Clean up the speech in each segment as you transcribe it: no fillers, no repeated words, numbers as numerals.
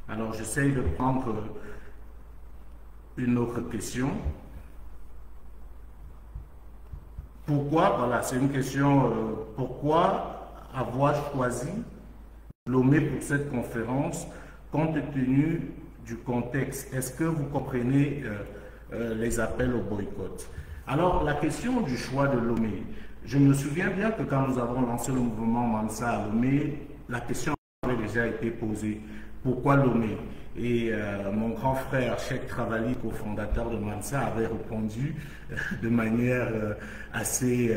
Alors, j'essaye de prendre une autre question. Pourquoi, voilà, c'est une question, pourquoi avoir choisi Lomé pour cette conférence, compte tenu du contexte? Est-ce que vous comprenez les appels au boycott? Alors, la question du choix de Lomé, je me souviens bien que quand nous avons lancé le mouvement Mansa à Lomé, la question avait déjà été posée. Pourquoi Lomé? Et mon grand frère, Cheikh Travali, cofondateur de Mansa, avait répondu de manière assez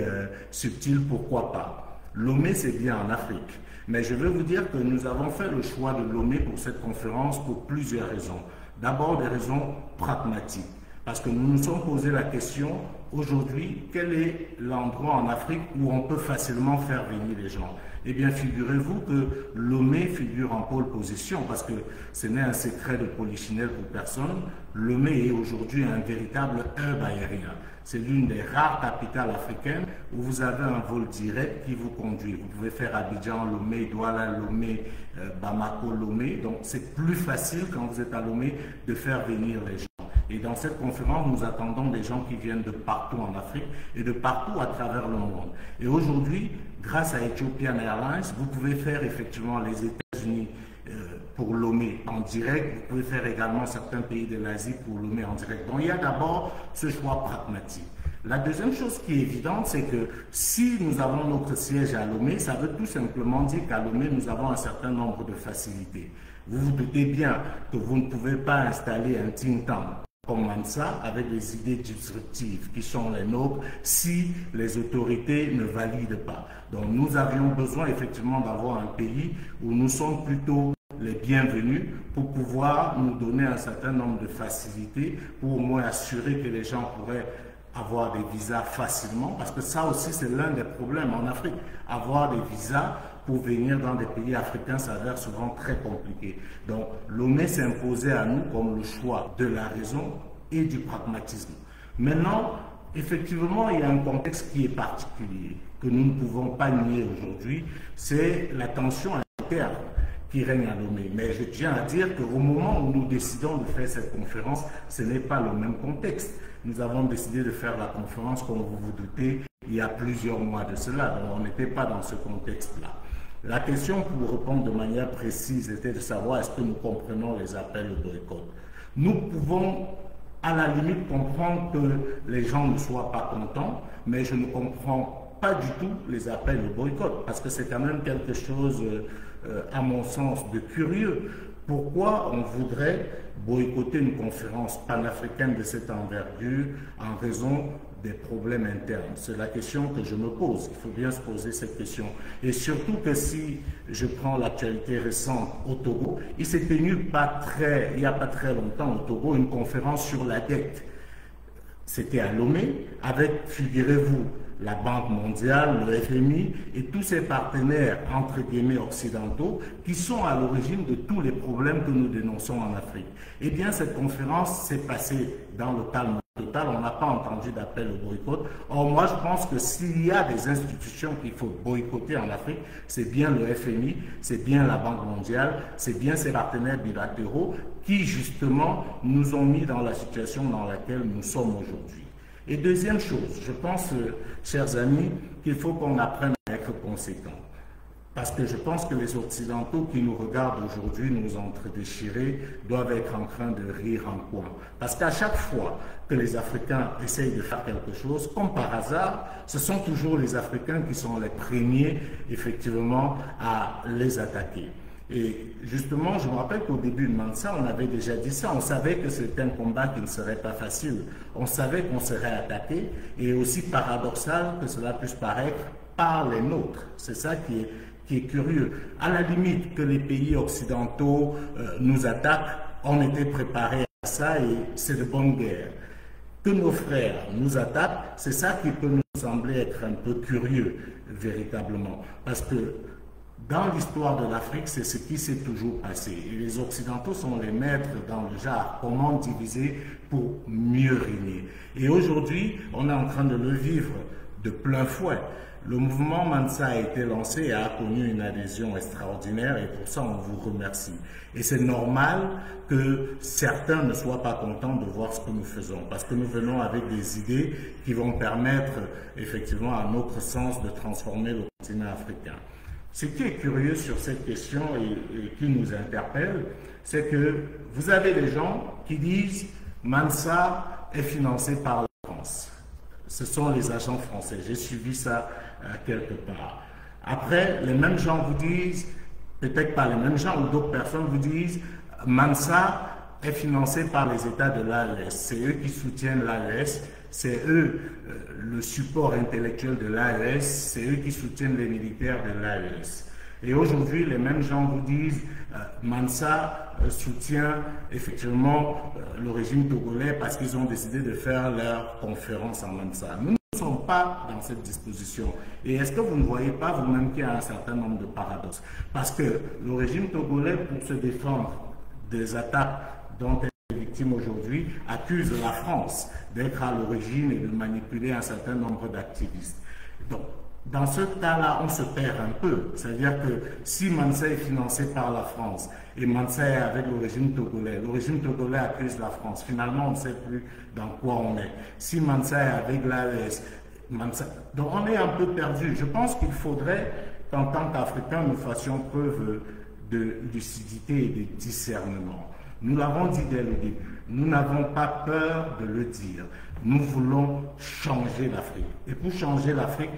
subtile, pourquoi pas? Lomé, c'est bien en Afrique. Mais je veux vous dire que nous avons fait le choix de Lomé pour cette conférence pour plusieurs raisons. D'abord, des raisons pragmatiques. Parce que nous nous sommes posé la question, aujourd'hui, quel est l'endroit en Afrique où on peut facilement faire venir les gens? Eh bien, figurez-vous que Lomé figure en pole position, parce que ce n'est un secret de polichinelle pour personne. Lomé est aujourd'hui un véritable hub aérien. C'est l'une des rares capitales africaines où vous avez un vol direct qui vous conduit. Vous pouvez faire Abidjan, Lomé, Douala, Lomé, Bamako, Lomé. Donc, c'est plus facile quand vous êtes à Lomé de faire venir les gens. Et dans cette conférence, nous attendons des gens qui viennent de partout en Afrique et de partout à travers le monde. Et aujourd'hui, grâce à Ethiopian Airlines, vous pouvez faire effectivement les États-Unis pour Lomé en direct. Vous pouvez faire également certains pays de l'Asie pour Lomé en direct. Donc il y a d'abord ce choix pragmatique. La deuxième chose qui est évidente, c'est que si nous avons notre siège à Lomé, ça veut tout simplement dire qu'à Lomé, nous avons un certain nombre de facilités. Vous vous doutez bien que vous ne pouvez pas installer un think tank comme Mansa avec des idées disruptives qui sont les nôtres si les autorités ne valident pas. Donc nous avions besoin effectivement d'avoir un pays où nous sommes plutôt les bienvenus pour pouvoir nous donner un certain nombre de facilités pour au moins assurer que les gens pourraient avoir des visas facilement, parce que ça aussi c'est l'un des problèmes en Afrique. Avoir des visas pour venir dans des pays africains s'avère souvent très compliqué. Donc Lomé s'imposait à nous comme le choix de la raison et du pragmatisme. Maintenant, effectivement, il y a un contexte qui est particulier, que nous ne pouvons pas nier aujourd'hui, c'est la tension interne qui règne à Lomé. Mais je tiens à dire qu'au moment où nous décidons de faire cette conférence, ce n'est pas le même contexte. Nous avons décidé de faire la conférence, comme vous vous doutez, il y a plusieurs mois de cela, donc on n'était pas dans ce contexte-là. La question, pour répondre de manière précise, était de savoir est-ce que nous comprenons les appels au boycott. Nous pouvons, à la limite, comprendre que les gens ne soient pas contents, mais je ne comprends pas du tout les appels au boycott, parce que c'est quand même quelque chose, à mon sens, de curieux. Pourquoi on voudrait boycotter une conférence panafricaine de cette envergure en raison des problèmes internes? C'est la question que je me pose. Il faut bien se poser cette question. Et surtout que si je prends l'actualité récente au Togo, il s'est tenu il n'y a pas très longtemps au Togo une conférence sur la dette. C'était à Lomé, avec, figurez-vous, la Banque mondiale, le FMI et tous ces partenaires, entre guillemets, occidentaux, qui sont à l'origine de tous les problèmes que nous dénonçons en Afrique. Eh bien, cette conférence s'est passée dans le calme total. On n'a pas entendu d'appel au boycott. Or, moi, je pense que s'il y a des institutions qu'il faut boycotter en Afrique, c'est bien le FMI, c'est bien la Banque mondiale, c'est bien ces partenaires bilatéraux qui, justement, nous ont mis dans la situation dans laquelle nous sommes aujourd'hui. Et deuxième chose, je pense, chers amis, qu'il faut qu'on apprenne à être conséquents. Parce que je pense que les Occidentaux qui nous regardent aujourd'hui, nous entre-déchirés, doivent être en train de rire en coin. Parce qu'à chaque fois que les Africains essayent de faire quelque chose, comme par hasard, ce sont toujours les Africains qui sont les premiers, effectivement, à les attaquer. Et justement, je me rappelle qu'au début de Mansa, on avait déjà dit ça. On savait que c'était un combat qui ne serait pas facile. On savait qu'on serait attaqué. Et aussi paradoxal que cela puisse paraître par les nôtres. C'est ça qui est curieux. À la limite que les pays occidentaux nous attaquent, on était préparé à ça et c'est de bonne guerre. Que nos frères nous attaquent, c'est ça qui peut nous sembler être un peu curieux, véritablement. Parce que dans l'histoire de l'Afrique, c'est ce qui s'est toujours passé. Et les Occidentaux sont les maîtres dans le genre, comment diviser pour mieux régner. Et aujourd'hui, on est en train de le vivre de plein fouet. Le mouvement Mansa a été lancé et a connu une adhésion extraordinaire et pour ça on vous remercie. Et c'est normal que certains ne soient pas contents de voir ce que nous faisons parce que nous venons avec des idées qui vont permettre effectivement à notre sens de transformer le continent africain. Ce qui est curieux sur cette question et qui nous interpelle, c'est que vous avez des gens qui disent Mansa est financé par la France. Ce sont les agents français. J'ai suivi ça quelque part. Après, les mêmes gens vous disent, peut-être pas les mêmes gens ou d'autres personnes vous disent, Mansa est financé par les États de l'AES. C'est eux qui soutiennent l'AES. C'est eux le support intellectuel de l'AES. C'est eux qui soutiennent les militaires de l'AES. Et aujourd'hui, les mêmes gens vous disent Mansa soutient effectivement le régime togolais parce qu'ils ont décidé de faire leur conférence en Mansa. Nous ne sommes pas dans cette disposition. Et est-ce que vous ne voyez pas vous-même qu'il y a un certain nombre de paradoxes? Parce que le régime togolais, pour se défendre des attaques dont elle est victime aujourd'hui, accuse la France d'être à l'origine et de manipuler un certain nombre d'activistes. Donc, dans ce cas-là, on se perd un peu. C'est-à-dire que si Mansa est financé par la France et Mansa est avec le régime togolais accuse la France. Finalement, on ne sait plus dans quoi on est. Si Mansa est avec l'AES, donc on est un peu perdu. Je pense qu'il faudrait qu'en tant qu'Africains, nous fassions preuve de lucidité et de discernement. Nous l'avons dit dès le début. Nous n'avons pas peur de le dire. Nous voulons changer l'Afrique. Et pour changer l'Afrique,